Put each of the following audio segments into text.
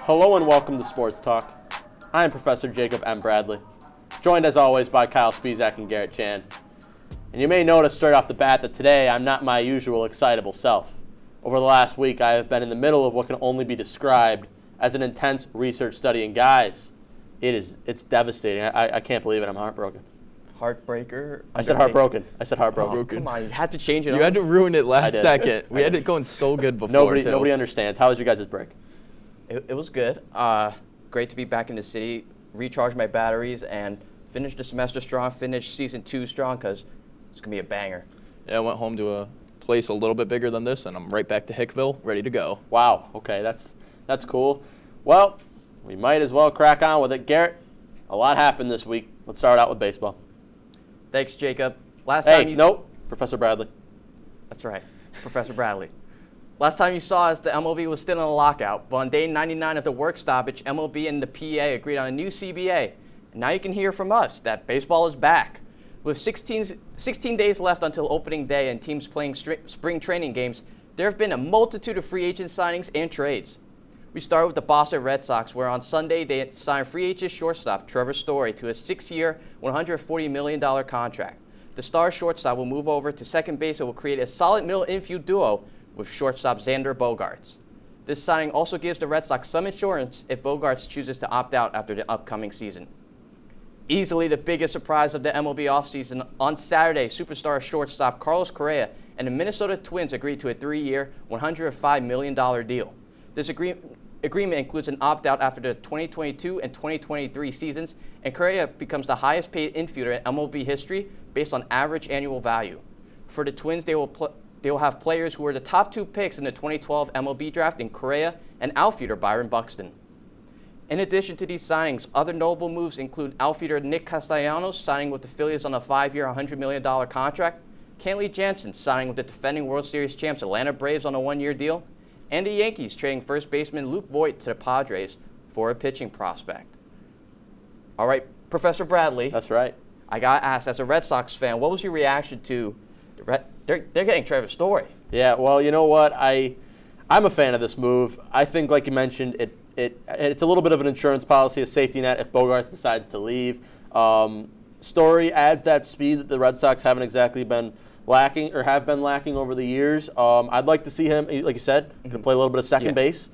Hello and welcome to Sports Talk. I am Professor Jacob M. Bradley, joined as always by Kyle Spizak and Garrett Chan. And you may notice straight off the bat that today I'm not my usual excitable self. Over the last week, I have been in the middle of what can only be described as an intense research study. And guys, it's devastating. I can't believe it. I'm heartbroken. Heartbreaker? I said heartbroken. Oh, come on, you had to change it. You had to ruin it last second. We had did. it going so good before. Nobody understands. How was your guys' break? It was good. Great to be back in the city, recharge my batteries, and finish the semester strong, finish season 2 strong, because it's going to be a banger. Yeah, I went home to a place a little bit bigger than this, and I'm right back to Hickville, ready to go. Wow. Okay, that's cool. Well, we might as well crack on with it. Garrett, a lot happened this week. Let's start out with baseball. Thanks, Jacob. Nope, Professor Bradley. That's right, Professor Bradley. Last time you saw us, the MLB was still in a lockout, but on day 99 of the work stoppage, MLB and the PA agreed on a new CBA. And now you can hear from us that baseball is back. With 16 days left until opening day and teams playing spring training games, there have been a multitude of free agent signings and trades. We start with the Boston Red Sox, where on Sunday they signed free agent shortstop Trevor Story to a 6-year, $140 million contract. The star shortstop will move over to second base and will create a solid middle infield duo with shortstop Xander Bogaerts. This signing also gives the Red Sox some insurance if Bogaerts chooses to opt out after the upcoming season. Easily the biggest surprise of the MLB offseason, on Saturday, superstar shortstop Carlos Correa and the Minnesota Twins agreed to a 3-year, $105 million deal. This agreement includes an opt-out after the 2022 and 2023 seasons, and Correa becomes the highest-paid infielder in MLB history based on average annual value. For the Twins, they will have players who were the top 2 picks in the 2012 MLB draft in Correa and outfielder Byron Buxton. In addition to these signings, other notable moves include outfielder Nick Castellanos signing with the Phillies on a 5-year, $100 million contract, Kenley Jansen signing with the defending World Series champs Atlanta Braves on a 1-year deal, and the Yankees trading first baseman Luke Voit to the Padres for a pitching prospect. All right, Professor Bradley. That's right. I got asked, as a Red Sox fan, what was your reaction to they're getting Trevor Story? Yeah, well, you know what? I'm a fan of this move. I think, like you mentioned, it's a little bit of an insurance policy, a safety net if Bogaerts decides to leave. Story adds that speed that the Red Sox haven't exactly been lacking or have been lacking over the years. I'd like to see him, like you said, going to play a little bit of second base.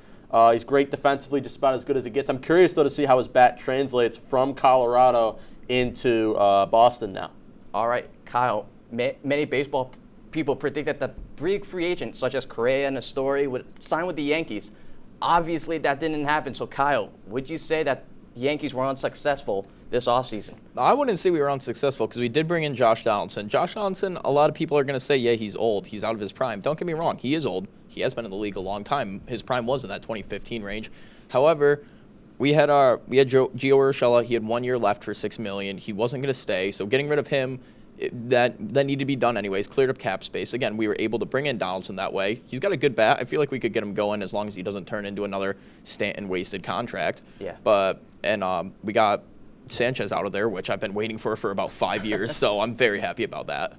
He's great defensively, just about as good as it gets. I'm curious, though, to see how his bat translates from Colorado into Boston now. All right, Kyle, many baseball people predict that the big free agents, such as Correa and Story, would sign with the Yankees. Obviously, that didn't happen. So, Kyle, would you say that the Yankees were unsuccessful this offseason? I wouldn't say we were unsuccessful because we did bring in Josh Donaldson. Josh Donaldson, a lot of people are going to say, yeah, he's old. He's out of his prime. Don't get me wrong. He is old. He has been in the league a long time. His prime was in that 2015 range. However, we had Gio Urshela. He had 1 year left for $6 million. He wasn't going to stay. So getting rid of him, that needed to be done anyways. Cleared up cap space. Again, we were able to bring in Donaldson that way. He's got a good bat. I feel like we could get him going as long as he doesn't turn into another Stanton wasted contract. Yeah. And we got Sanchez out of there, which I've been waiting for about 5 years. So I'm very happy about that.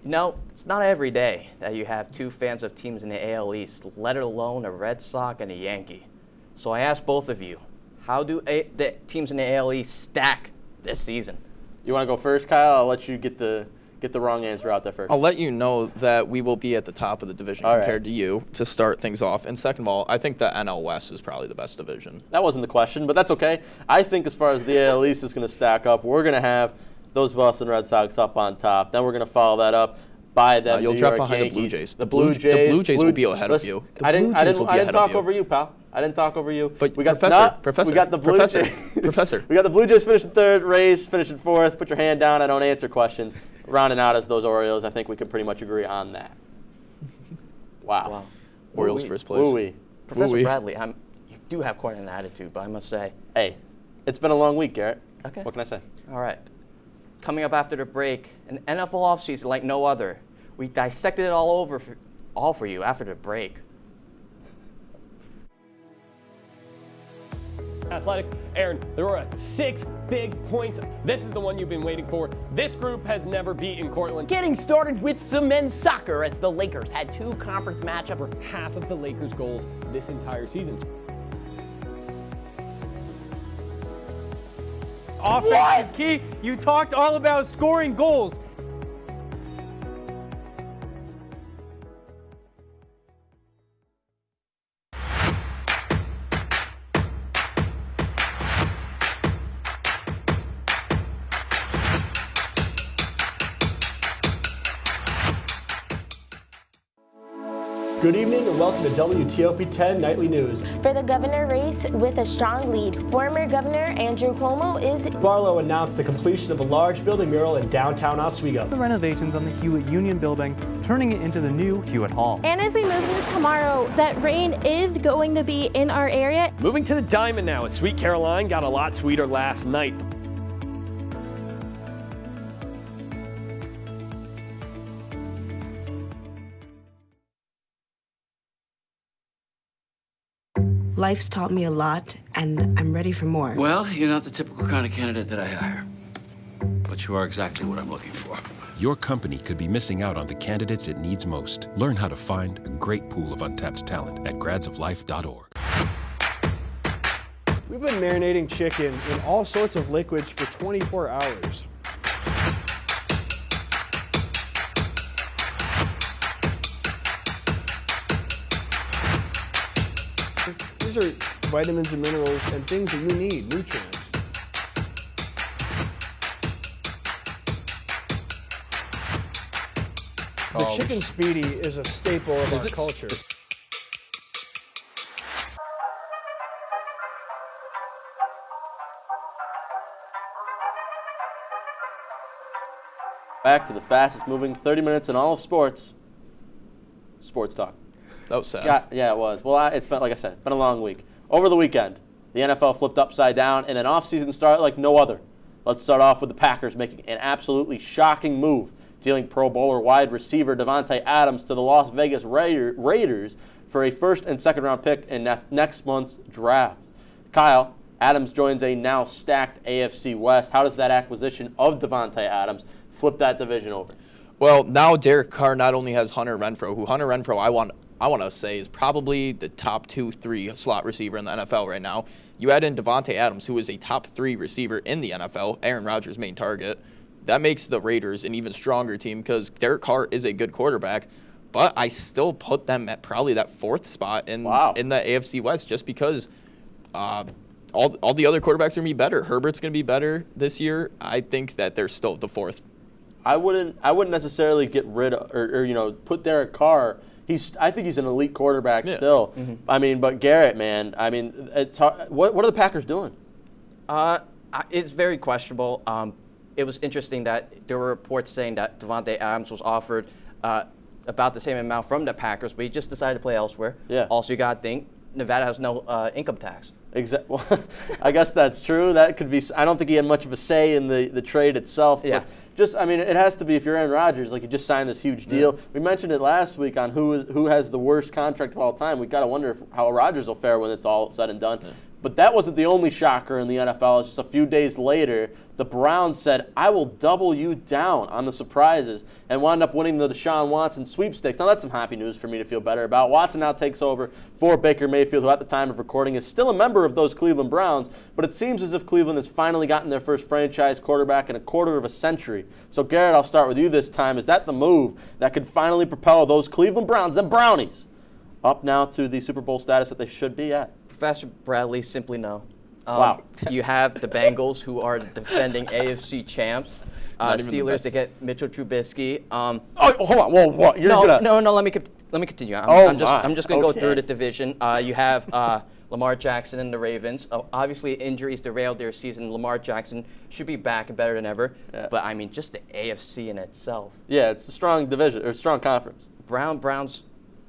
You know, it's not every day that you have 2 fans of teams in the AL East, let alone a Red Sox and a Yankee. So I ask both of you, how do the teams in the AL East stack this season? You want to go first, Kyle? I'll let you get the wrong answer out there first. I'll let you know that we will be at the top of the division compared to you to start things off. And second of all, I think the NL West is probably the best division. That wasn't the question, but that's okay. I think as far as the AL East is going to stack up, we're going to have those Boston Red Sox up on top. Then we're going to follow that up by the you'll New drop York behind Yankees. the Blue Jays. The Blue Jays will be ahead of you. I didn't talk over you, pal. I didn't talk over you. But we got Professor, we got the Blue Jays. Professor. We got the Blue Jays finishing 3rd, Rays finishing 4th. Put your hand down. I don't answer questions. Rounding out as those Orioles, I think we can pretty much agree on that. Wow. Orioles first place. Woo-wee. Professor Bradley, you do have quite an attitude, but I must say. Hey, it's been a long week, Garrett. Okay. What can I say? All right. Coming up after the break, an NFL offseason like no other. We dissected it all for you after the break. Athletics. Aaron, there were 6 big points. This is the one you've been waiting for. This group has never beaten Cortland. Getting started with some men's soccer as the Lakers had 2 conference matchups. For half of the Lakers' goals this entire season. offense is key. You talked all about scoring goals. Good evening and welcome to WTOP 10 Nightly News. For the governor race with a strong lead, former Governor Andrew Cuomo is... Barlow announced the completion of a large building mural in downtown Oswego. The renovations on the Hewitt Union building, turning it into the new Hewitt Hall. And as we move into tomorrow, that rain is going to be in our area. Moving to the Diamond now, as Sweet Caroline got a lot sweeter last night. Life's taught me a lot, and I'm ready for more. Well, you're not the typical kind of candidate that I hire. But you are exactly what I'm looking for. Your company could be missing out on the candidates it needs most. Learn how to find a great pool of untapped talent at gradsoflife.org. We've been marinating chicken in all sorts of liquids for 24 hours. These are vitamins and minerals and things that you need, nutrients. The chicken speedy is a staple of our culture. Back to the fastest moving 30 minutes in all of sports. Sports talk. That was sad. Yeah, it was. Well, it's been, like I said, it's been a long week. Over the weekend, the NFL flipped upside down and an offseason start like no other. Let's start off with the Packers making an absolutely shocking move, dealing Pro Bowler wide receiver Davante Adams to the Las Vegas Raiders for a first and second round pick in next month's draft. Kyle, Adams joins a now stacked AFC West. How does that acquisition of Davante Adams flip that division over? Well, now Derek Carr not only has Hunter Renfrow, who Hunter Renfrow I want to say is probably the top 2-3 slot receiver in the NFL right now. You add in Davante Adams, who is a top 3 receiver in the NFL, Aaron Rodgers' main target. That makes the Raiders an even stronger team because Derek Carr is a good quarterback, but I still put them at probably that 4th spot in the AFC West just because all the other quarterbacks are going to be better. Herbert's going to be better this year. I think that they're still the 4th. I wouldn't necessarily get rid of or put Derek Carr. I think he's an elite quarterback still. Mm-hmm. I mean, but Garrett, man, I mean, it's hard. What are the Packers doing? It's very questionable. It was interesting that there were reports saying that Davante Adams was offered about the same amount from the Packers, but he just decided to play elsewhere. Yeah. Also, you got to think Nevada has no income tax. Exactly. Well, I guess that's true. That could be. I don't think he had much of a say in the trade itself. Yeah. But just, I mean, it has to be if you're Aaron Rodgers, like you just signed this huge deal. Yeah. We mentioned it last week on who has the worst contract of all time. We got to wonder how Rodgers will fare when it's all said and done. Yeah. But that wasn't the only shocker in the NFL. It's just a few days later, the Browns said, I will double you down on the surprises and wound up winning the Deshaun Watson sweepstakes. Now, that's some happy news for me to feel better about. Watson now takes over for Baker Mayfield, who at the time of recording is still a member of those Cleveland Browns, but it seems as if Cleveland has finally gotten their first franchise quarterback in a quarter of a century. So, Garrett, I'll start with you this time. Is that the move that could finally propel those Cleveland Browns, them Brownies, up now to the Super Bowl status that they should be at? Professor Bradley, simply no. Wow. You have the Bengals, who are the defending AFC champs. Steelers, they get Mitchell Trubisky. Oh, hold on. Whoa, what? No, let me continue. I'm just going to go through the division. You have Lamar Jackson and the Ravens. Obviously, injuries derailed their season. Lamar Jackson should be back and better than ever. Yeah. But, I mean, just the AFC in itself. Yeah, it's a strong division, or strong conference. Browns.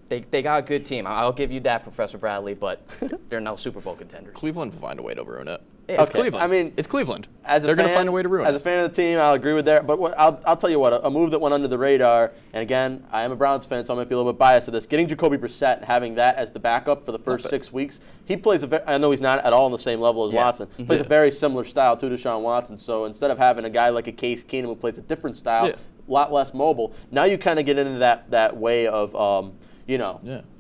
They got a good team. I'll give you that, Professor Bradley, but they're no Super Bowl contenders. Cleveland will find a way to ruin it. Yeah, it's Cleveland. I mean, it's Cleveland. They're going to find a way to ruin it. As a fan of the team, I'll agree with that. But I'll tell you what, a move that went under the radar, and again, I am a Browns fan, so I might be a little bit biased to this. Getting Jacoby Brissett and having that as the backup for the first 6 weeks, he plays I know he's not at all on the same level as Watson. Plays a very similar style to Deshaun Watson. So instead of having a guy like a Case Keenum who plays a different style, a lot less mobile, now you kind of get into that way of,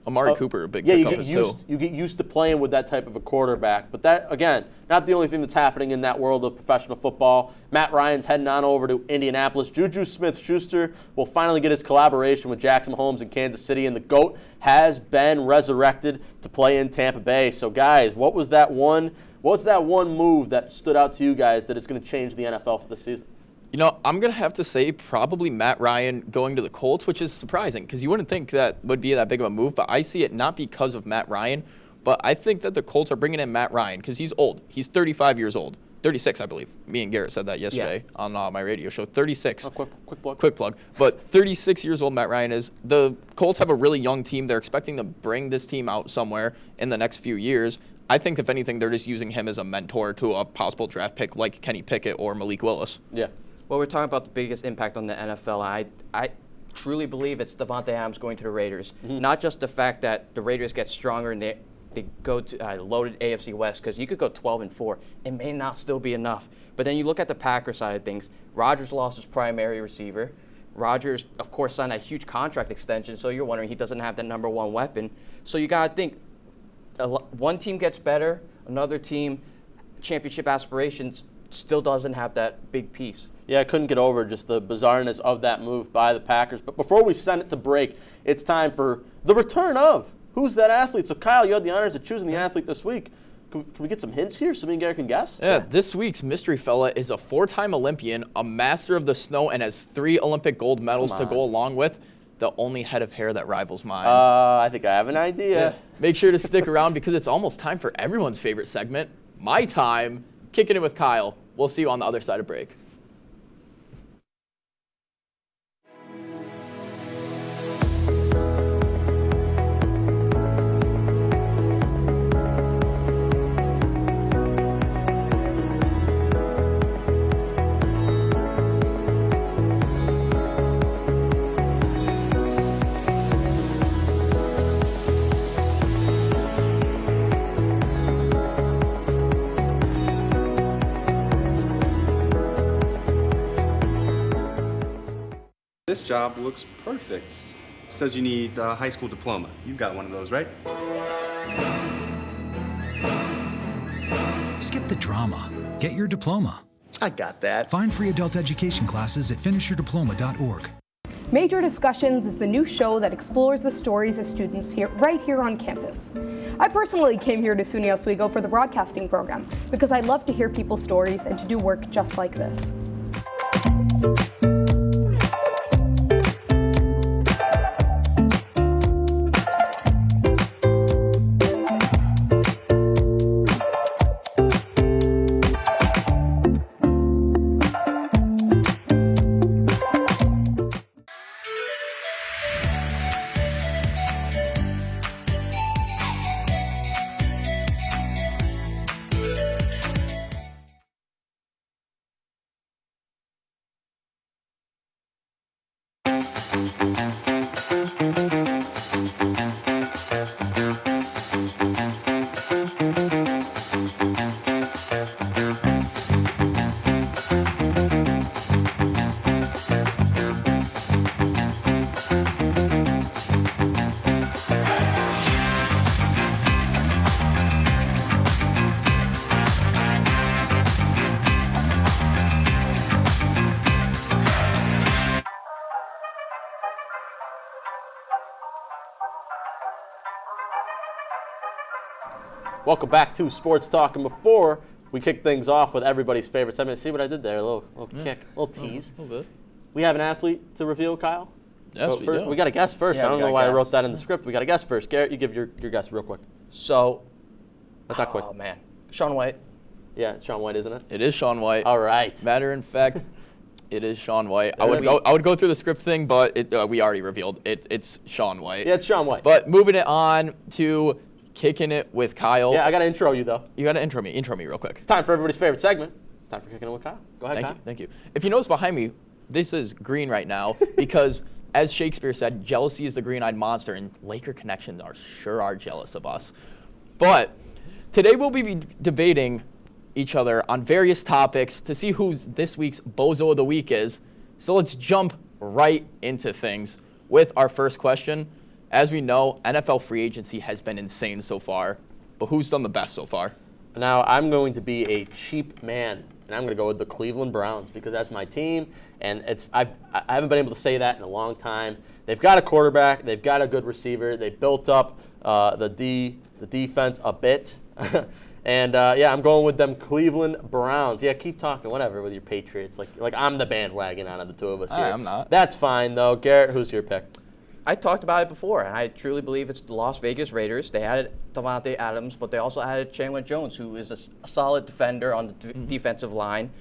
Amari Cooper, a big yeah, pickup is too. You get used to playing with that type of a quarterback. But that, again, not the only thing that's happening in that world of professional football. Matt Ryan's heading on over to Indianapolis. Juju Smith-Schuster will finally get his collaboration with Jackson Mahomes in Kansas City, and the GOAT has been resurrected to play in Tampa Bay. So, guys, what was that one move that stood out to you guys that is going to change the NFL for this season? You know, I'm going to have to say probably Matt Ryan going to the Colts, which is surprising because you wouldn't think that would be that big of a move, but I see it not because of Matt Ryan, but I think that the Colts are bringing in Matt Ryan because he's old. He's 35 years old. 36, I believe. Me and Garrett said that yesterday on my radio show. 36. Oh, quick plug. Quick plug. But 36 years old Matt Ryan is. The Colts have a really young team. They're expecting to bring this team out somewhere in the next few years. I think, if anything, they're just using him as a mentor to a possible draft pick like Kenny Pickett or Malik Willis. Yeah. Well, we're talking about the biggest impact on the NFL. I truly believe it's Davante Adams going to the Raiders. Mm-hmm. Not just the fact that the Raiders get stronger and they go to loaded AFC West, because you could go 12-4. It may not still be enough. But then you look at the Packers side of things. Rodgers lost his primary receiver. Rodgers, of course, signed a huge contract extension, so you're wondering he doesn't have that number one weapon. So you got to think, one team gets better, another team, championship aspirations, still doesn't have that big piece. Yeah, I couldn't get over just the bizarreness of that move by the Packers. But before we send it to break, it's time for the return of Who's That Athlete? So, Kyle, you had the honors of choosing the athlete this week. Can we get some hints here so me and Gary can guess? Yeah, this week's mystery fella is a 4-time Olympian, a master of the snow, and has 3 Olympic gold medals to go along with the only head of hair that rivals mine. I think I have an idea. Yeah. Make sure to stick around because it's almost time for everyone's favorite segment, My Time, Kicking It with Kyle. We'll see you on the other side of break. This job looks perfect. It says you need a high school diploma. You've got one of those, right? Skip the drama. Get your diploma. I got that. Find free adult education classes at finishyourdiploma.org. Major Discussions is the new show that explores the stories of students right here on campus. I personally came here to SUNY Oswego for the broadcasting program because I love to hear people's stories and to do work just like this. Welcome back to Sports Talk. And before we kick things off with everybody's favorite segment, see what I did there? A little kick, a little tease. A little bit. We have an athlete to reveal, Kyle? Yes, we do. We got to guess first. Yeah, I don't know why I wrote that in the script. We got to guess first. Garrett, you give your guess real quick. So, that's not quick. Oh, man. Shaun White. Yeah, it's Shaun White, isn't it? It is Shaun White. All right. Matter in fact, it is Shaun White. I would go through the script thing, but we already revealed it's Shaun White. Yeah, it's Shaun White. But moving it on to Kicking It with Kyle. Yeah, I got to intro you, though. You got to intro me. Intro me real quick. It's time for everybody's favorite segment. It's time for Kicking It with Kyle. Go ahead, Kyle. Thank you. If you notice behind me, this is green right now because, as Shakespeare said, jealousy is the green-eyed monster, and Laker connections are jealous of us. But today we'll be debating each other on various topics to see who this week's Bozo of the Week is. So let's jump right into things with our first question. as we know, NFL free agency has been insane so far. But who's done the best so far? Now, I'm going to be a cheap man, and I'm going to go with the Cleveland Browns because that's my team, and I haven't been able to say that in a long time. They've got a quarterback. They've got a good receiver. They built up the defense a bit. And, yeah, I'm going with them Cleveland Browns. Yeah, keep talking, whatever, with your Patriots. Like I'm the bandwagon out of the two of us here. I'm not. That's fine, though. Garrett, who's your pick? I talked about it before, and I truly believe it's the Las Vegas Raiders. They added Davante Adams, but they also added Chandler Jones, who is a solid defender on the defensive line.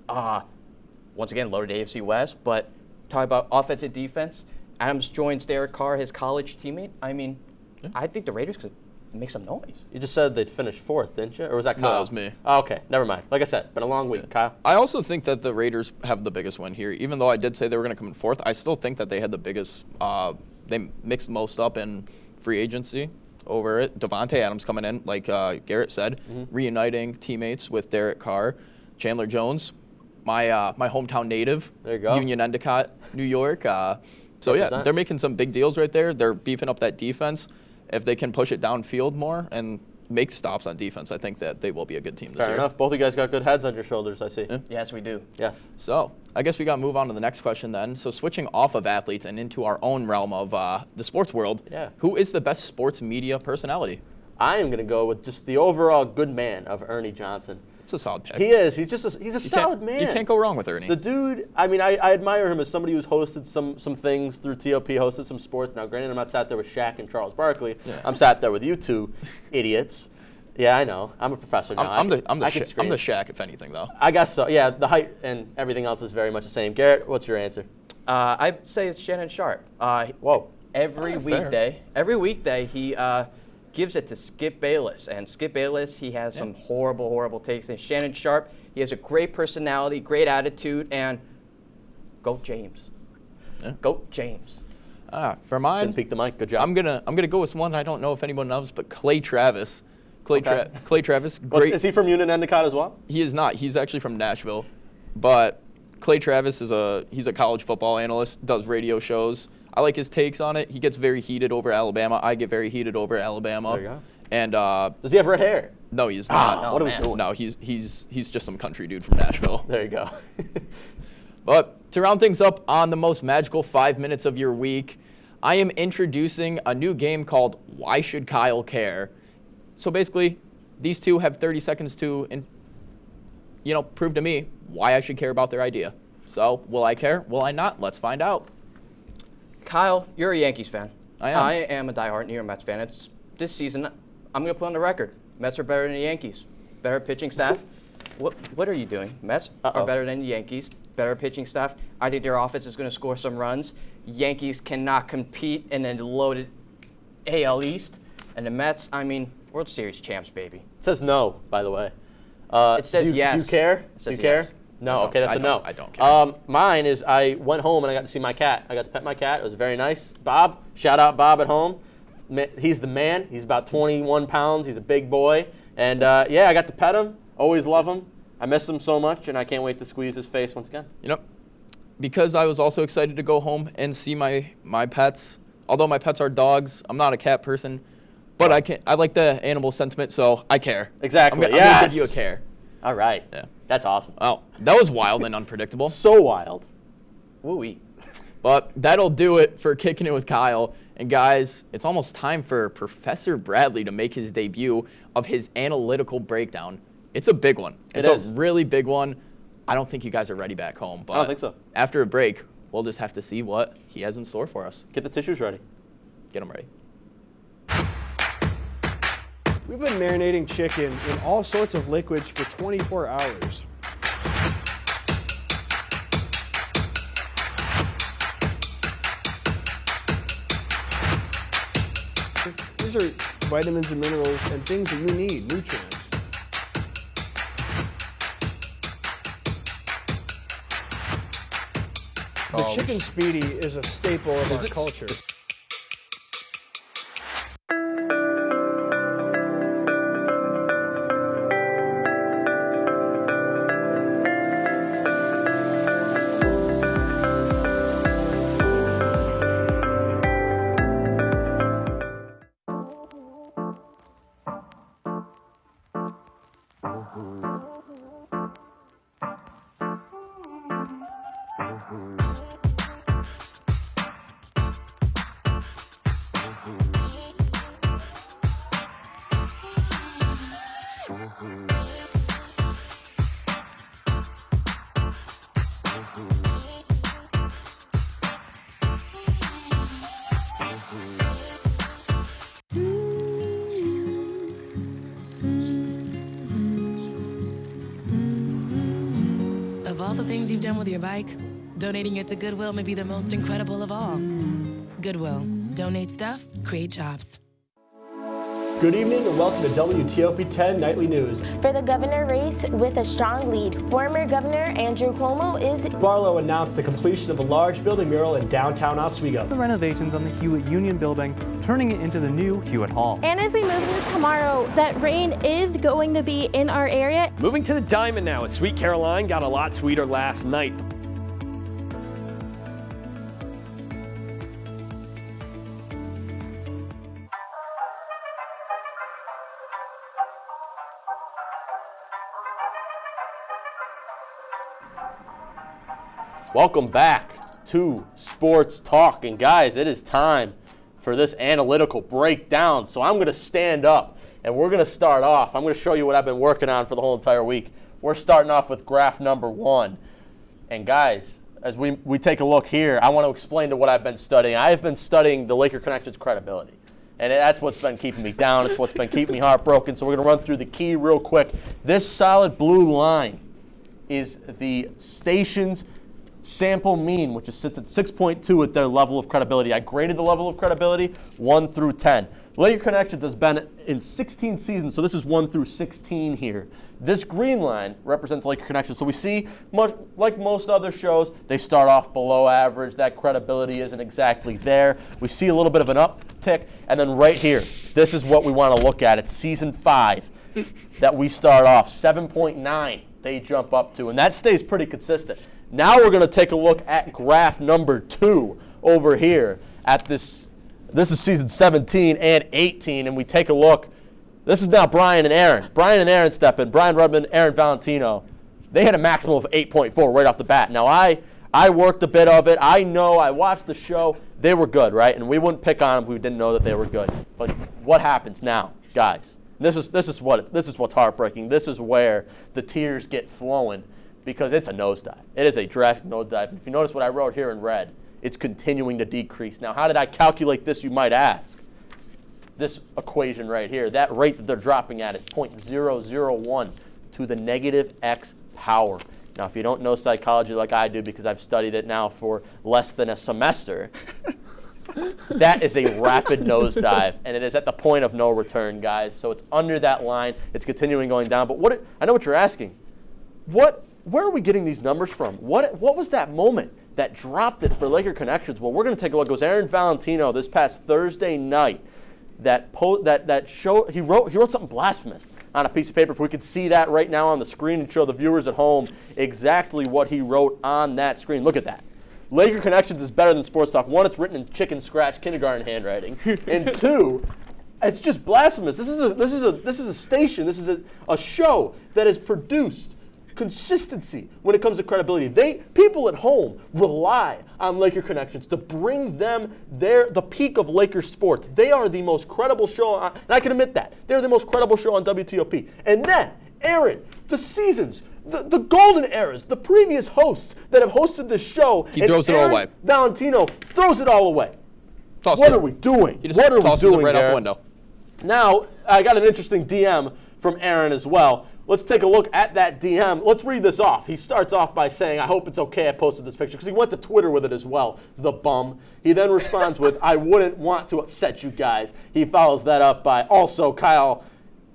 Once again, loaded AFC West, but talk about offensive defense. Adams joins Derek Carr, his college teammate. I mean, I think the Raiders could make some noise. You just said they'd finish fourth, didn't you? Or was that Kyle? No, that was me. Oh, okay, never mind. Like I said, been a long week. Kyle? I also think that the Raiders have the biggest win here. Even though I did say they were going to come in fourth, I still think that they had the biggest they mixed most up in free agency over it. Davante Adams coming in, like Garrett said, reuniting teammates with Derek Carr. Chandler Jones, my hometown native. There you go. Union Endicott, New York. So, yeah, they're making some big deals right there. They're beefing up that defense. If they can push it downfield more and make stops on defense, I think that they will be a good team this year. Fair enough. Both of you guys got good heads on your shoulders, I see. Yeah. Yes, we do. Yes. So I guess we got to move on to the next question then. So switching off of athletes and into our own realm of the sports world, who is the best sports media personality? I am going to go with just the overall good man of Ernie Johnson. It's a solid pick. He is. He's just he's a solid man. You can't go wrong with Ernie. The dude, I mean, I admire him as somebody who's hosted some things through TOP, hosted some sports. Now, granted, I'm not sat there with Shaq and Charles Barkley. Yeah. I'm sat there with you two idiots. Yeah, I know. I'm a professor now. I'm the Shaq, if anything, though. I guess so. Yeah, the height and everything else is very much the same. Garrett, what's your answer? I'd say it's Shannon Sharp. Whoa. Every weekday, he gives it to Skip Bayless. And Skip Bayless, he has some horrible, horrible takes. And Shannon Sharp, he has a great personality, great attitude, and go James. Yeah. Go James. For mine, didn't peek the mic. Good job. I'm gonna go with someone I don't know if anyone knows, but Clay Travis. Clay Travis. Great. Is he from Union Endicott as well? He is not. He's actually from Nashville, but Clay Travis he's a college football analyst. Does radio shows. I like his takes on it. He gets very heated over Alabama. I get very heated over Alabama. There you go. And does he have red hair? No, he's not. What are we doing? No, he's just some country dude from Nashville. There you go. But to round things up on the most magical 5 minutes of your week, I am introducing a new game called Why Should Kyle Care? So basically, these two have 30 seconds to, prove to me why I should care about their idea. So, will I care? Will I not? Let's find out. Kyle, you're a Yankees fan. I am. I am a diehard New York Mets fan. This season, I'm going to put on the record. Mets are better than the Yankees. Better pitching staff. What are you doing? Mets are better than the Yankees. Better pitching staff. I think their offense is going to score some runs. Yankees cannot compete in a loaded AL East. And the Mets, World Series champs, baby. It says no, by the way. It says yes. Do you care? It says do you care? yes. No, okay, that's a no. I don't care. Mine is I went home and I got to see my cat. I got to pet my cat. It was very nice. Bob, shout out Bob at home. He's the man. He's about 21 pounds. He's a big boy. And, I got to pet him. Always love him. I miss him so much, and I can't wait to squeeze his face once again. Because I was also excited to go home and see my pets. Although my pets are dogs, I'm not a cat person. But I like the animal sentiment, so I care. Exactly. I'm going to give you a care. All right. Yeah. That's awesome. Oh, that was wild and unpredictable. So wild. Woo-wee. But that'll do it for Kicking It with Kyle. And guys, it's almost time for Professor Bradley to make his debut of his analytical breakdown. It's a big one. It's a really big one. I don't think you guys are ready back home. But I don't think so. After a break, we'll just have to see what he has in store for us. Get the tissues ready. Get them ready. We've been marinating chicken in all sorts of liquids for 24 hours. These are vitamins and minerals and things that you need, nutrients. The chicken speedy is a staple of our culture. Of all the things you've done with your bike, donating it to Goodwill may be the most incredible of all. Goodwill. Donate stuff, create jobs. Good evening and welcome to WTOP 10 Nightly News. For the governor race with a strong lead, former Governor Andrew Cuomo is... Barlow announced the completion of a large building mural in downtown Oswego. The renovations on the Hewitt Union Building, turning it into the new Hewitt Hall. And as we move into tomorrow, that rain is going to be in our area. Moving to the Diamond now, as Sweet Caroline got a lot sweeter last night. Welcome back to Sports Talk. And guys, it is time for this analytical breakdown. So I'm going to stand up and we're going to start off. I'm going to show you what I've been working on for the whole entire week. We're starting off with graph number 1. And guys, as we take a look here, I want to explain to what I've been studying. I've been studying the Laker Connection's credibility. And that's what's been keeping me down. It's what's been keeping me heartbroken. So we're going to run through the key real quick. This solid blue line is the station's sample mean, which sits at 6.2 at their level of credibility. I graded the level of credibility 1 through 10. Laker Connections has been in 16 seasons, so this is 1 through 16 here. This green line represents Laker Connections. So we see, much like most other shows, they start off below average. That credibility isn't exactly there. We see a little bit of an uptick, and then right here, this is what we want to look at. It's season 5 that we start off, 7.9 they jump up to, and that stays pretty consistent. Now we're going to take a look at graph number 2 over here at this. This is season 17 and 18, and we take a look. This is now Brian and Aaron. Brian and Aaron step in. Brian Rudman, Aaron Valentino. They had a maximum of 8.4 right off the bat. Now I worked a bit of it. I know. I watched the show. They were good, right? And we wouldn't pick on them if we didn't know that they were good. But what happens now, guys? This is what's heartbreaking. This is where the tears get flowing. Because it's a nosedive. It is a drastic nosedive. If you notice what I wrote here in red, it's continuing to decrease. Now, how did I calculate this, you might ask? This equation right here, that rate that they're dropping at is 0.001 to the negative x power. Now, if you don't know psychology like I do, because I've studied it now for less than a semester, that is a rapid nosedive, and it is at the point of no return, guys. So it's under that line. It's continuing going down. But I know what you're asking. Where are we getting these numbers from? What was that moment that dropped it for Laker Connections? Well, we're going to take a look. It was Aaron Valentino this past Thursday night that he wrote something blasphemous on a piece of paper. If we could see that right now on the screen and show the viewers at home exactly what he wrote on that screen. Look at that. Laker Connections is better than Sports Talk. 1, it's written in chicken scratch kindergarten handwriting, and 2, it's just blasphemous. This is a station. This is a show that is produced consistency when it comes to credibility. People at home rely on Laker Connections to bring them the peak of Laker sports. They are the most credible show, and I can admit that. They're the most credible show on WTOP. And then, Aaron, the seasons, the golden eras, the previous hosts that have hosted this show, he throws it all away. Valentino throws it all away. What are we doing? He just tosses it right out the window. Now, I got an interesting DM from Aaron as well. Let's take a look at that DM. Let's read this off. He starts off by saying, I hope it's okay I posted this picture, because he went to Twitter with it as well, the bum. He then responds with, I wouldn't want to upset you guys. He follows that up by, also, Kyle,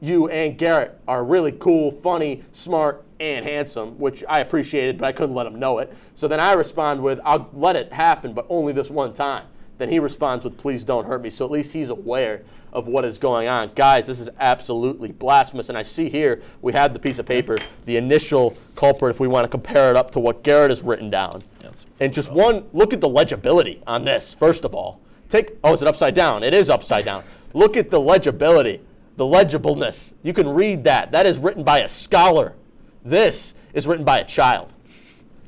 you and Garrett are really cool, funny, smart, and handsome, which I appreciated, but I couldn't let him know it. So then I respond with, I'll let it happen, but only this one time. Then he responds with, please don't hurt me. So at least he's aware of what is going on. Guys, this is absolutely blasphemous. And I see here we have the piece of paper, the initial culprit, if we want to compare it up to what Garrett has written down. And just look at the legibility on this, first of all. Is it upside down? It is upside down. Look at the legibility, the legibleness. You can read that. That is written by a scholar. This is written by a child.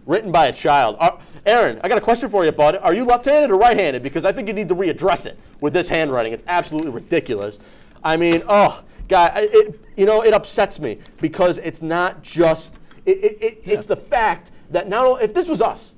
Written by a child. Aaron, I got a question for you, bud. Are you left-handed or right-handed? Because I think you need to readdress it with this handwriting. It's absolutely ridiculous. I mean, it upsets me because it's not just it's the fact that not only if this was us,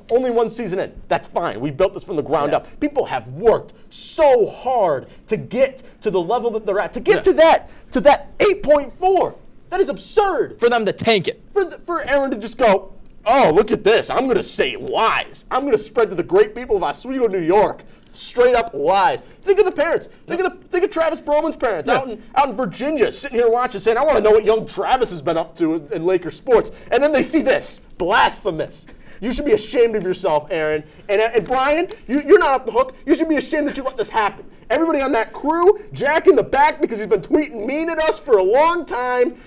only one season in, that's fine. We built this from the ground up. People have worked so hard to get to the level that they're at, to get to that 8.4. That is absurd. For them to tank it. For Aaron to just go, oh, look at this. I'm going to say lies. I'm going to spread to the great people of Oswego, New York. Straight up lies. Think of the parents. Think of Travis Broman's parents out in Virginia, sitting here watching, saying, I want to know what young Travis has been up to in Laker sports. And then they see this. Blasphemous. You should be ashamed of yourself, Aaron. And Brian, you're not off the hook. You should be ashamed that you let this happen. Everybody on that crew, Jack in the back because he's been tweeting mean at us for a long time.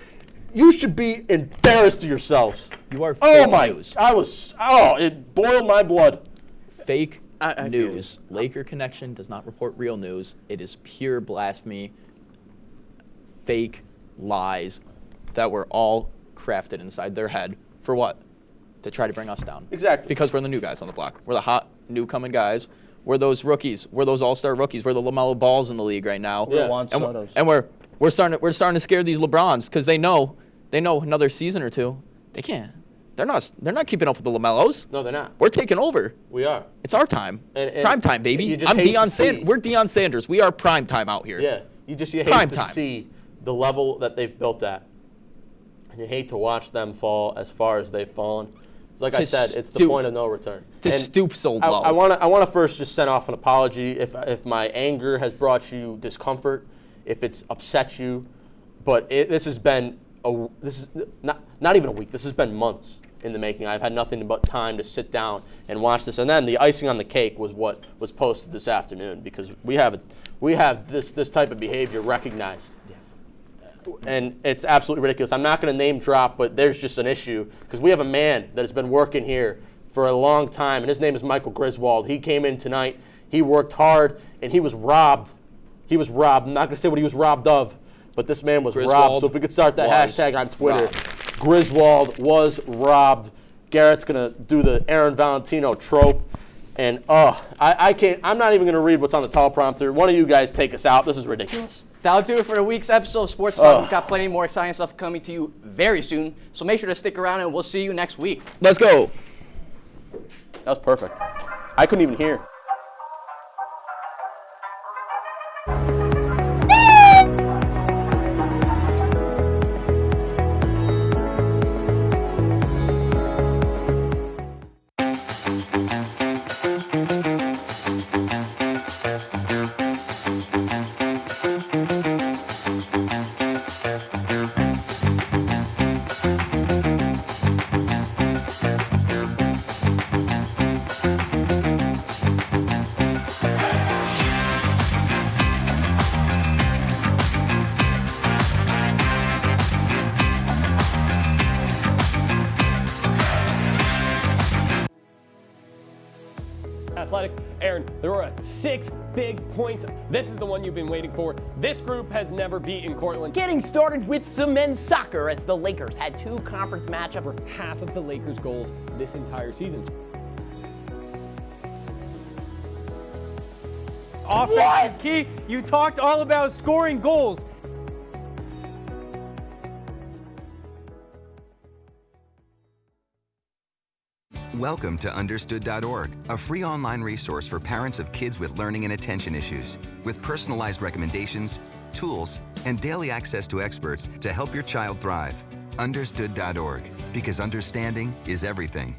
You should be embarrassed of yourselves. You are fake news. It boiled my blood. Fake news. Laker Connection does not report real news. It is pure blasphemy, fake lies that were all crafted inside their head. For what? To try to bring us down. Exactly. Because we're the new guys on the block. We're the hot, new coming guys. We're those rookies. We're those all-star rookies. We're the LaMelo Balls in the league right now. Yeah. And we're starting to scare these LeBrons because they know another season or two, they can't. They're not keeping up with the LaMelos. No, they're not. We're taking over. We are. It's our time. And prime time, baby. I'm Deion Sanders. We're Deion Sanders. We are prime time out here. Yeah. You hate to see the level that they've built at. And you hate to watch them fall as far as they've fallen. Like I said, it's the point of no return. To stoop so low. I want to first just send off an apology if my anger has brought you discomfort, if it's upset you, but this has been this is not even a week. This has been months in the making. I've had nothing but time to sit down and watch this, and then the icing on the cake was what was posted this afternoon because we have this type of behavior recognized. And it's absolutely ridiculous. I'm not going to name drop, but there's just an issue because we have a man that has been working here for a long time, and his name is Michael Griswold. He came in tonight. He worked hard, and he was robbed. He was robbed. I'm not going to say what he was robbed of, but this man was robbed. So if we could start that hashtag on Twitter, Griswold was robbed. Garrett's going to do the Aaron Valentino trope. And I can't. I'm not even going to read what's on the teleprompter. One of you guys take us out. This is ridiculous. That'll do it for the week's episode of Sports Talk. We've got plenty more exciting stuff coming to you very soon. So make sure to stick around, and we'll see you next week. Let's go. That was perfect. I couldn't even hear. Athletics. Aaron, there were 6 big points. This is the one you've been waiting for. This group has never beaten Cortland. Getting started with some men's soccer as the Lakers had 2 conference matchups for half of the Lakers' goals this entire season. Offense is key. You talked all about scoring goals. Welcome to Understood.org, a free online resource for parents of kids with learning and attention issues, with personalized recommendations, tools, and daily access to experts to help your child thrive. Understood.org, because understanding is everything.